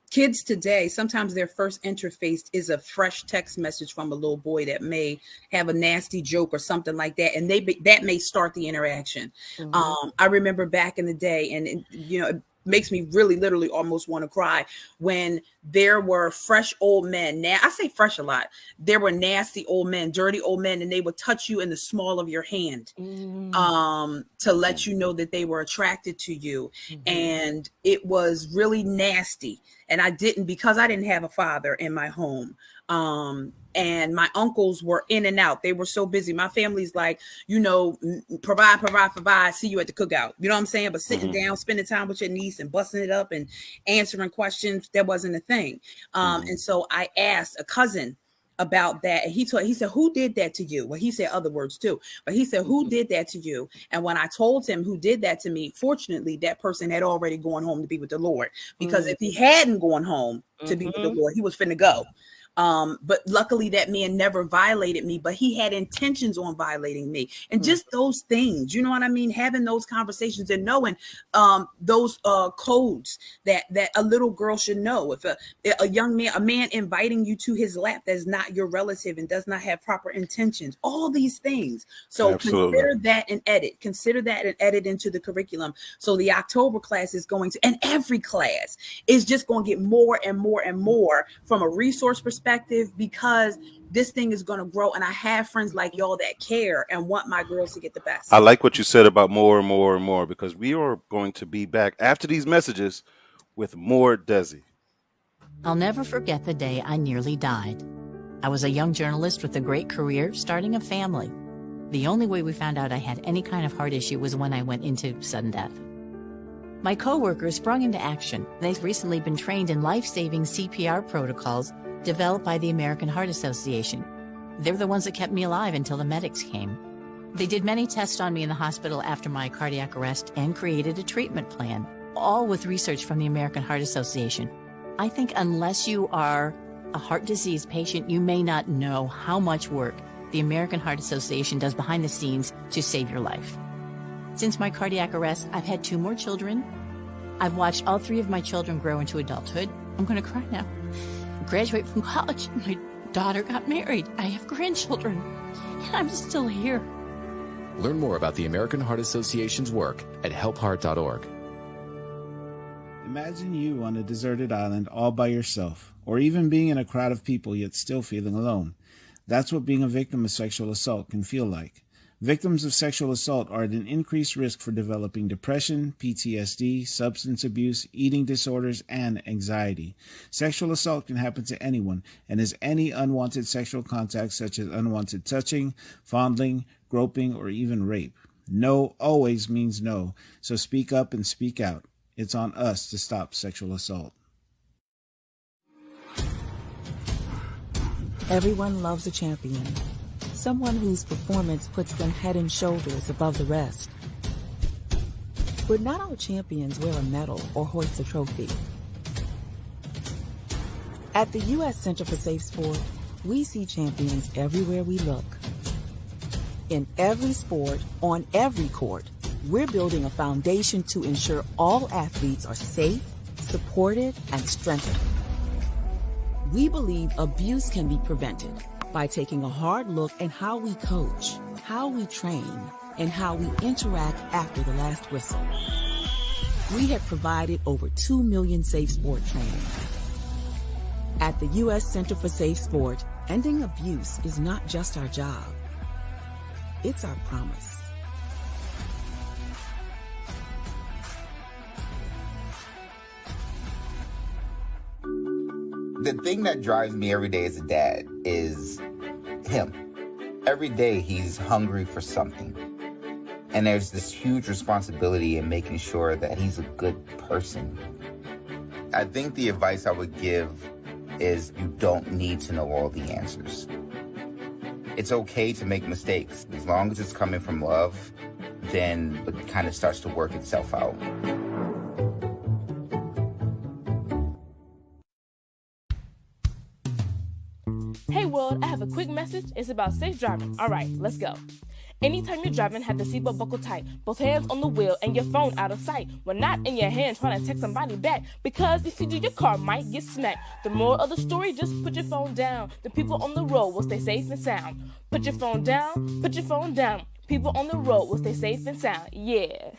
kids today, sometimes their first interface is a fresh text message from a little boy that may have a nasty joke or something like that. And that may start the interaction. I remember back in the day, and it makes me really literally almost want to cry when there were fresh old men. Now I say fresh a lot. There were nasty old men, dirty old men, and they would touch you in the small of your hand to let you know that they were attracted to you. And it was really nasty. And because I didn't have a father in my home. And my uncles were in and out. They were so busy. My family's like, provide, see you at the cookout. You know what I'm saying? But sitting down, spending time with your niece and busting it up and answering questions, that wasn't a thing. And so I asked a cousin about that. And he said, who did that to you? Well, he said other words too, but he said, who did that to you? And when I told him who did that to me, fortunately, that person had already gone home to be with the Lord, because if he hadn't gone home to be with the Lord, he was finna go. But luckily that man never violated me, but he had intentions on violating me. And just those things, you know what I mean? Having those conversations and knowing those codes that a little girl should know. If a man inviting you to his lap that's not your relative and does not have proper intentions, all these things. So consider that an edit. Consider that an edit into the curriculum. So the October class is going to, and every class is just going to get more and more and more from a resource perspective, because this thing is going to grow. And I have friends like y'all that care and want my girls to get the best. I like what you said about more and more and more, because we are going to be back after these messages with more Dezzie. I'll never forget the day I nearly died. I was a young journalist with a great career, starting a family. The only way we found out I had any kind of heart issue was when I went into sudden death. My coworkers sprung into action. They've recently been trained in life-saving CPR protocols developed by the American Heart Association. They're the ones that kept me alive until the medics came. They did many tests on me in the hospital after my cardiac arrest and created a treatment plan, all with research from the American Heart Association. I think unless you are a heart disease patient, you may not know how much work the American Heart Association does behind the scenes to save your life. Since my cardiac arrest, I've had 2 more children. I've watched all 3 of my children grow into adulthood. I'm going to cry now. Graduate from college. My daughter got married. I have grandchildren. And I'm still here. Learn more about the American Heart Association's work at helpheart.org. Imagine you on a deserted island all by yourself, or even being in a crowd of people yet still feeling alone. That's what being a victim of sexual assault can feel like. Victims of sexual assault are at an increased risk for developing depression, PTSD, substance abuse, eating disorders, and anxiety. Sexual assault can happen to anyone and is any unwanted sexual contact such as unwanted touching, fondling, groping, or even rape. No always means no, so speak up and speak out. It's on us to stop sexual assault. Everyone loves a champion. Someone whose performance puts them head and shoulders above the rest. But not all champions wear a medal or hoist a trophy. At the U.S. Center for Safe Sport, we see champions everywhere we look. In every sport, on every court, we're building a foundation to ensure all athletes are safe, supported, and strengthened. We believe abuse can be prevented by taking a hard look at how we coach, how we train, and how we interact after the last whistle. We have provided over 2 million safe sport trainings. At the U.S. Center for Safe Sport, ending abuse is not just our job. It's our promise. The thing that drives me every day as a dad is him. Every day he's hungry for something. And there's this huge responsibility in making sure that he's a good person. I think the advice I would give is you don't need to know all the answers. It's okay to make mistakes. As long as it's coming from love, then it kind of starts to work itself out. Hey world, I have a quick message. It's about safe driving. All right, let's go. Anytime you're driving, have the seatbelt buckled tight. Both hands on the wheel and your phone out of sight. When not in your hand trying to text somebody back. Because if you do, your car might get smacked. The moral of the story, just put your phone down. The people on the road will stay safe and sound. Put your phone down, put your phone down. People on the road will stay safe and sound. Yeah.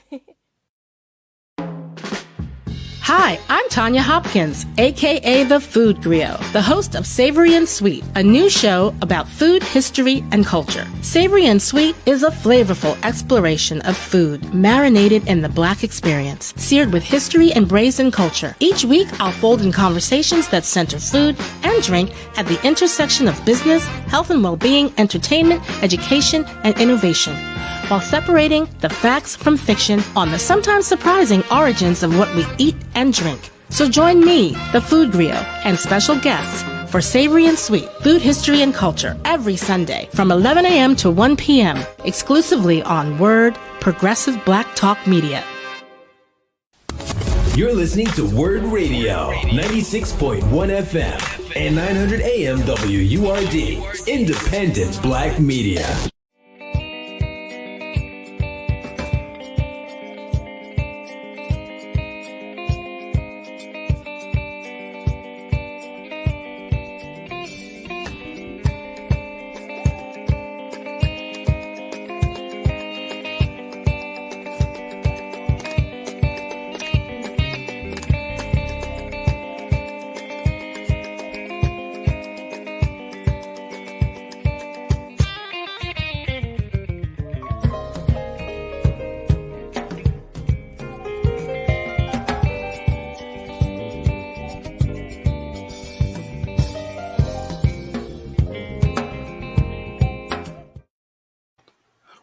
Hi, I'm Tanya Hopkins, aka The Food Griot, the host of Savory and Sweet, a new show about food, history, and culture. Savory and Sweet is a flavorful exploration of food marinated in the Black experience, seared with history and braised culture. Each week, I'll fold in conversations that center food and drink at the intersection of business, health and well-being, entertainment, education, and innovation, while separating the facts from fiction on the sometimes surprising origins of what we eat and drink. So join me, the Food Griot, and special guests for Savory and Sweet, Food, History, and Culture every Sunday from 11 a.m. to 1 p.m. exclusively on WURD, Progressive Black Talk Media. You're listening to WURD Radio, 96.1 FM and 900 AM WURD, Independent Black Media.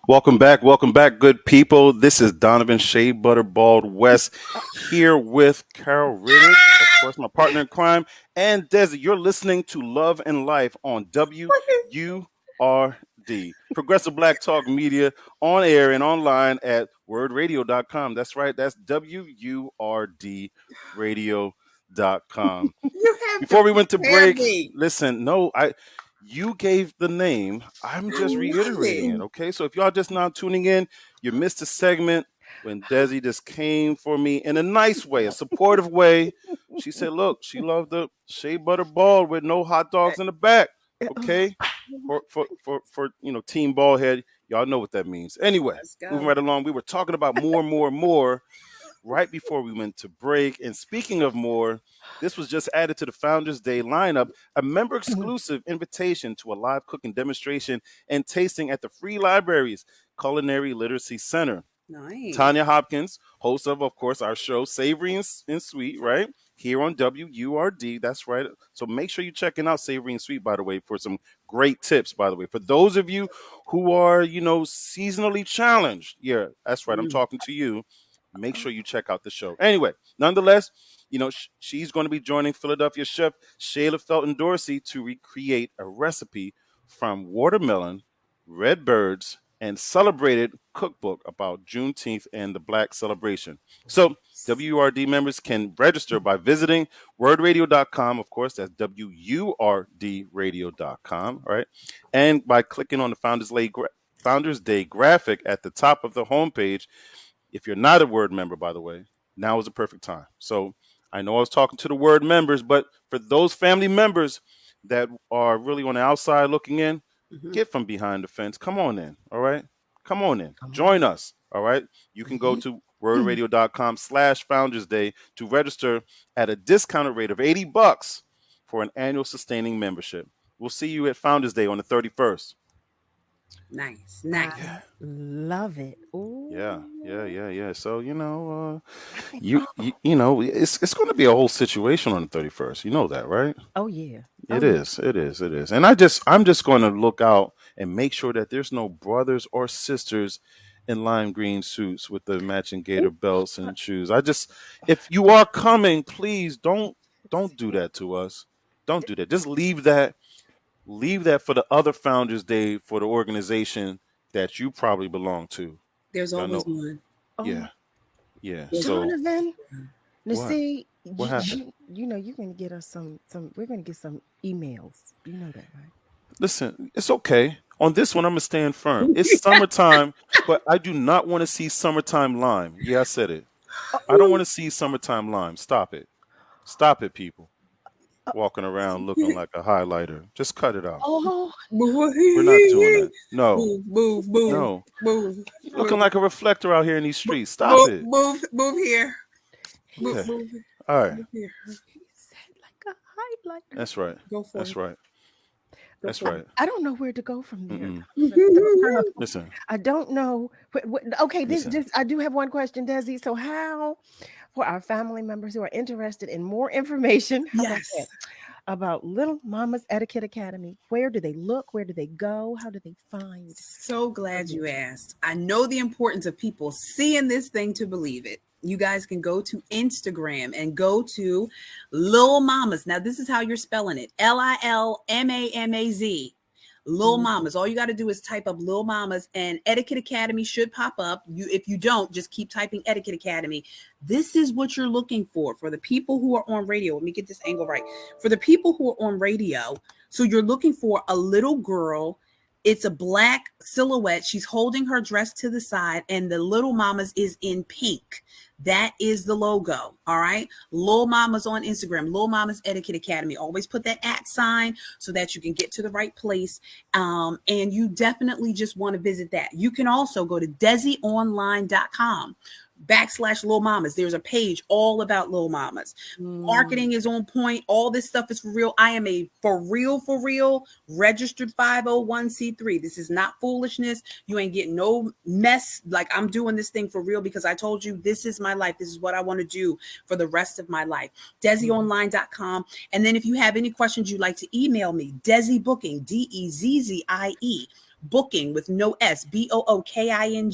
Welcome back, good people. This is Donovan Shea Butterbald West here with Carol Riddick, of course, my partner in crime, and Dezzie. You're listening to Love and Life on WURD, Progressive Black Talk Media, on air and online at wordradio.com. That's right, that's WURD radio.com. Before we went to break, listen, you gave the name. I'm just reiterating it, okay? So if y'all just now tuning in, you missed a segment when Dezzie just came for me in a nice way, a supportive way. She said, look, she loved the shea butter ball with no hot dogs in the back, okay? For Team Ballhead, y'all know what that means. Anyway, moving right along, we were talking about more right before we went to break. And speaking of more, this was just added to the Founders Day lineup, a member-exclusive invitation to a live cooking demonstration and tasting at the Free Library's Culinary Literacy Center. Nice. Tanya Hopkins, host of course, our show, Savory and Sweet, right? Here on WURD, that's right. So make sure you're checking out Savory and Sweet, by the way, for some great tips, by the way. For those of you who are, seasonally challenged, yeah, that's right, I'm talking to you. Make sure you check out the show. Anyway, nonetheless, she's going to be joining Philadelphia chef Shayla Felton Dorsey to recreate a recipe from watermelon, red birds, and celebrated cookbook about Juneteenth and the Black celebration. So WURD members can register by visiting wordradio.com. Of course, that's WURDradio.com, right? And by clicking on the Founders Day graphic at the top of the homepage. If you're not a WURD member, by the way, now is the perfect time. So I know I was talking to the WURD members, but for those family members that are really on the outside looking in, get from behind the fence. Come on in. All right. Come on in. Join us. All right. You can go to wordradio.com/Founders Day to register at a discounted rate of $80 for an annual sustaining membership. We'll see you at Founders Day on the 31st. Nice. Yeah. Love it. Ooh. Yeah. So it's going to be a whole situation on the 31st. You know that, right? Oh yeah. It is. And I'm just going to look out and make sure that there's no brothers or sisters in lime green suits with the matching gator belts and shoes. If you are coming, please don't do that to us. Don't do that. Just leave that. Leave that for the other Founders Day for the organization that you probably belong to. There's Y'all always know. one. Yeah. Yeah. There's So Donovan, now what? see, What happened? you know, you're gonna get us some. We're gonna get some emails. You know that, right? Listen, it's okay. On this one, I'm gonna stand firm. It's summertime, but I do not want to see summertime lime. Yeah, I said it. I don't want to see summertime lime. Stop it. Stop it, people. Walking around looking like a highlighter. Just cut it out. Oh, We're not doing that. No. Move. No. Move. Looking like a reflector out here in these streets. Stop it. Move here. Okay. Move All right. here. He said like a highlighter. That's right. Go for That's it. right. That's right. I don't know where to go from there. Listen. I don't know. Okay, Listen. this I do have one question, Dezzie. So, how for our family members who are interested in more information about Little Mama's Etiquette Academy, where do they look? Where do they go? How do they find? So glad you asked. I know the importance of people seeing this thing to believe it. You guys can go to Instagram and go to Lil Mamas. Now, this is how you're spelling it. LILMAMAZ. Lil Mamas. All you got to do is type up Lil Mamas and Etiquette Academy should pop up. If you don't, just keep typing Etiquette Academy. This is what you're looking for the people who are on radio. Let me get this angle right. For the people who are on radio, so you're looking for a little girl. It's a black silhouette. She's holding her dress to the side, and the Little Mamas is in pink. That is the logo. All right. Lil Mamas on Instagram, Lil Mamas Etiquette Academy. Always put that @ sign so that you can get to the right place. And you definitely just want to visit that. You can also go to DezzieOnline.com /Lil Mamas. There's a page all about Lil Mamas. Marketing is on point. All this stuff is for real. I am a for real registered 501c3. This is not foolishness. You ain't getting no mess. Like, I'm doing this thing for real because I told you this is my life. This is what I want to do for the rest of my life. DezzieOnline.com. And then if you have any questions you'd like to email me, Dezzie Booking, DEZZIE. Booking with no S, BOOKING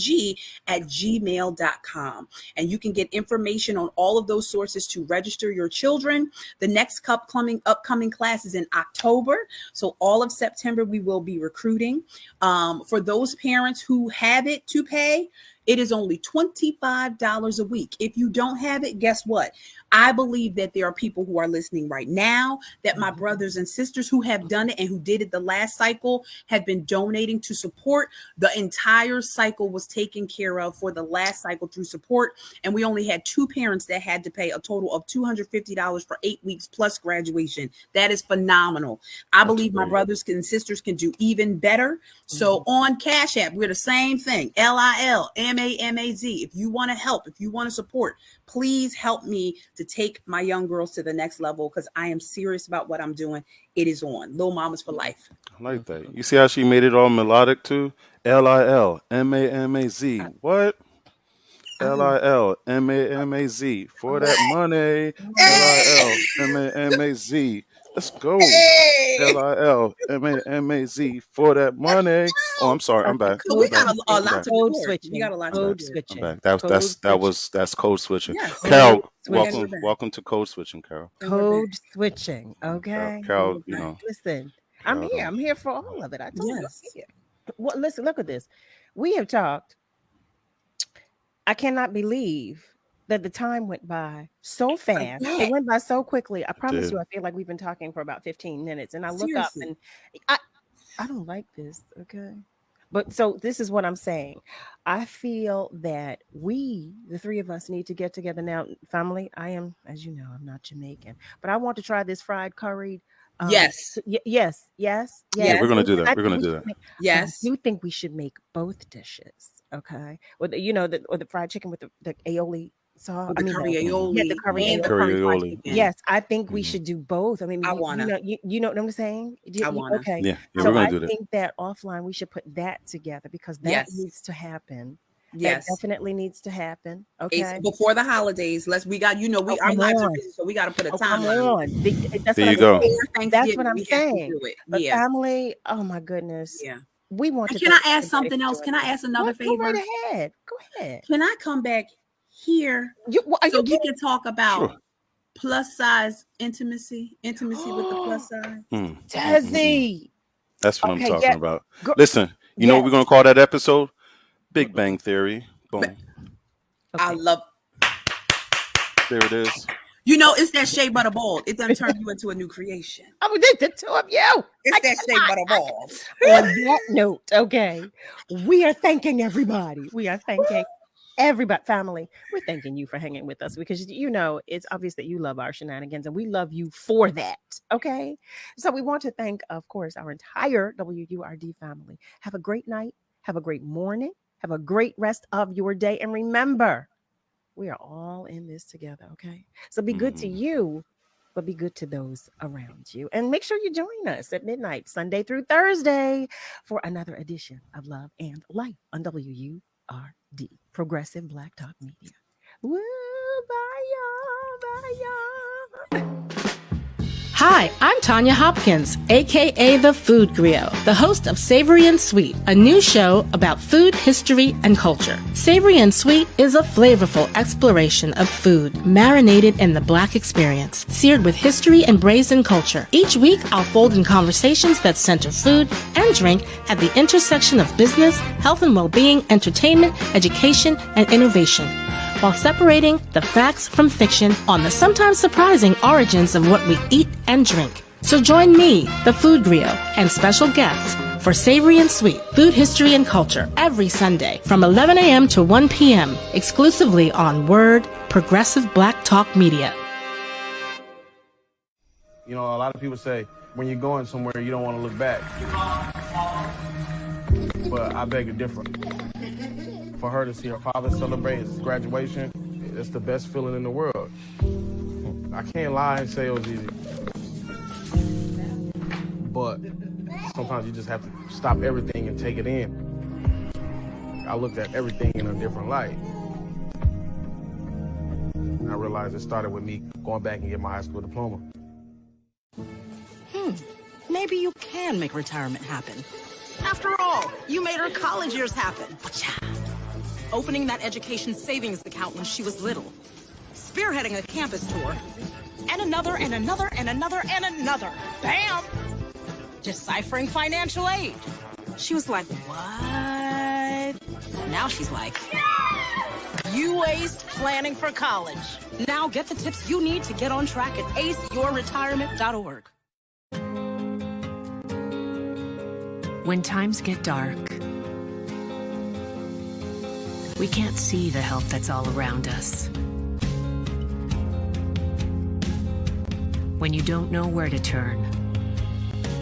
@gmail.com. And you can get information on all of those sources to register your children. The next upcoming class is in October. So all of September, we will be recruiting. For those parents who have it to pay, it is only $25 a week. If you don't have it, guess what? I believe that there are people who are listening right now, that my brothers and sisters who have done it and who did it the last cycle have been donating to support. The entire cycle was taken care of for the last cycle through support. And we only had 2 parents that had to pay a total of $250 for 8 weeks plus graduation. That is phenomenal. I believe my brothers and sisters can do even better. So on Cash App, we're the same thing. LILMAMAZ. If you want to help, if you want to support, please help me to take my young girls to the next level because I am serious about what I'm doing. It is on. Lil Mamas for life. I like that. You see how she made it all melodic too? LILMAMAZ. What? LILMAMAZ. For that money. LILMAMAZ. Let's go. LILMAMAZ. For that money. Oh, I'm sorry. I'm back. So we got a lot to code record. switching. We got a lot to Code record. switching. I'm back. That's code switching. Yes. Carol, Switching. welcome to code switching, Carol. Code switching. Okay. Carol, you know. Listen, I'm Carol, here. I'm here for all of it. I told you. I'm Yes. here. Well, listen, look at this. We have talked. I cannot believe that the time went by so fast. It went by so quickly. I promise did. you, I feel like we've been talking for about 15 minutes. And I look up and I don't like this. Okay. But so this is what I'm saying. I feel that we, the 3 of us, need to get together now. Family, I am, as you know, I'm not Jamaican, but I want to try this fried curry. Yes. Yes. Yeah, we're gonna do that. We're gonna do that. Yes. I do think we should make both dishes. Okay. Or the fried chicken with the aioli sauce. With the curry aioli. Yeah, the curry and the Curry curry fried aioli. chicken. Yes, I think we should do both. I mean, I wanna. you know what I'm saying? I wanna. Okay. Yeah, So we're gonna I do that. think that offline we should put that together because that Yes. needs to happen. Yes. That definitely needs to happen. Okay. It's before the holidays. Our lives are busy, so we got to put a Come timeline. on. That's There what you go. That's what I'm We have to saying. do it. But Yeah. family, oh my goodness. Yeah. We want to. Can I thank ask everybody something for else? doing Can I this. ask another Go right favor? ahead. Go ahead. Can I come back here You so we can talk about plus size intimacy with the plus size. Dezzie. That's what I'm Okay, talking yeah. about. Go- Listen, you know what Yes. we're gonna call that episode? Big Bang Theory. Boom. I love. There it is. You know, it's that shea butter ball. It done turned you into a new creation. Oh, the two of you. It's that shea butter ball. On that note, okay, we are thanking everybody. We are thanking everybody, family. We're thanking you for hanging with us because you know it's obvious that you love our shenanigans and we love you for that. Okay, so we want to thank, of course, our entire WURD family. Have a great night. Have a great morning. Have a great rest of your day. And remember, we are all in this together. Okay, so be good to you, but be good to those around you. And make sure you join us at midnight, Sunday through Thursday, for another edition of Love and Life on WURD, Progressive Black Talk Media. Woo, bye, y'all. Bye, y'all. Hi, I'm Tanya Hopkins, aka The Food Griot, the host of Savory and Sweet, a new show about food, history, and culture. Savory and Sweet is a flavorful exploration of food, marinated in the Black experience, seared with history and braised culture. Each week, I'll fold in conversations that center food and drink at the intersection of business, health and well-being, entertainment, education, and innovation, while separating the facts from fiction on the sometimes surprising origins of what we eat and drink. So join me, the Food Griot, and special guests for Savory and Sweet, Food, History, and Culture every Sunday from 11 a.m. to 1 p.m. exclusively on WURD, Progressive Black Talk Media. You know, a lot of people say when you're going somewhere, you don't want to look back. But I beg to differ. For her to see her father celebrate his graduation, it's the best feeling in the world. I can't lie and say it was easy. But sometimes you just have to stop everything and take it in. I looked at everything in a different light. And I realized it started with me going back and getting my high school diploma. Maybe you can make retirement happen. After all, you made her college years happen. Opening that education savings account when she was little. Spearheading a campus tour. And another, and another, and another, and another. Bam! Deciphering financial aid. She was like, what? Now she's like, you aced planning for college. Now get the tips you need to get on track at aceyourretirement.org. When times get dark, we can't see the help that's all around us. When you don't know where to turn,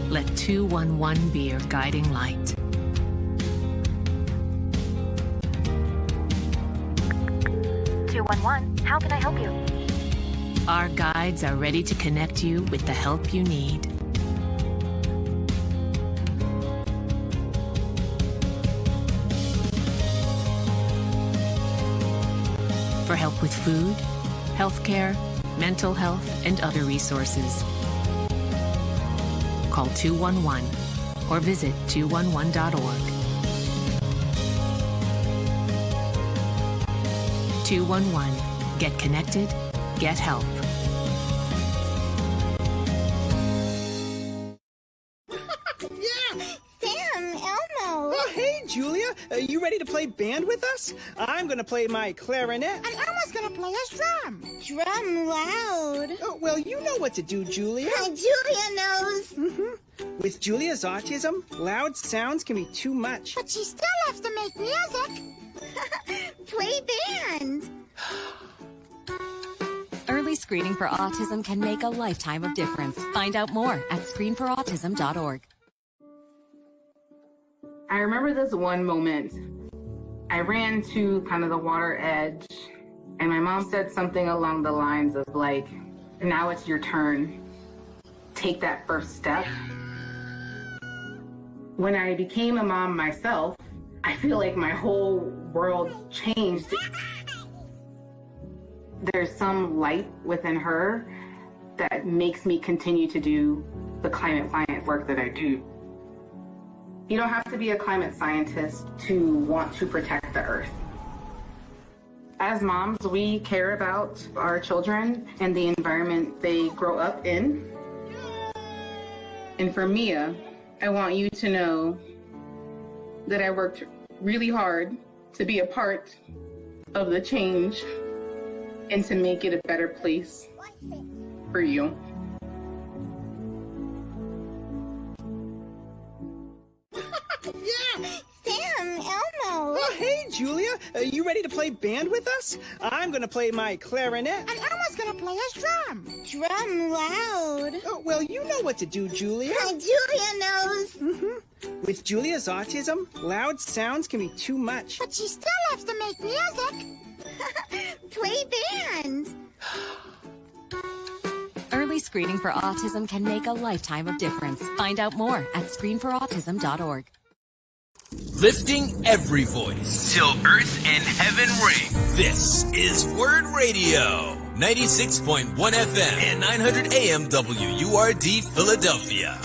let 211 be your guiding light. How can I help you? Our guides are ready to connect you with the help you need. For help with food, healthcare, mental health, and other resources. Call 211 or visit 211.org. 211. Get connected, get help. Oh, hey, Julia. You ready to play band with us? I'm going to play my clarinet. And Elmo's gonna play his drum. Drum loud. Oh, well, you know what to do, Julia. Julia knows. With Julia's autism, loud sounds can be too much. But she still has to make music. Play band. Early screening for autism can make a lifetime of difference. Find out more at screenforautism.org. I remember this one moment. I ran to kind of the water edge, and my mom said something along the lines of like, now it's your turn. Take that first step. When I became a mom myself, I feel like my whole world changed. There's some light within her that makes me continue to do the climate science work that I do. You don't have to be a climate scientist to want to protect the earth. As moms, we care about our children and the environment they grow up in. And for Mia, I want you to know that I worked really hard to be a part of the change and to make it a better place for you. Yeah! Sam, Elmo! Oh, hey, Julia. You ready to play band with us? I'm gonna play my clarinet. And Elmo's gonna play his drum. Drum loud. Oh, well, you know what to do, Julia. Julia knows. Mm-hmm. With Julia's autism, loud sounds can be too much. But she still loves to make music. Play band. Early screening for autism can make a lifetime of difference. Find out more at screenforautism.org. Lifting every voice till earth and heaven ring. This is WURD Radio, 96.1 FM and 900 AM WURD Philadelphia.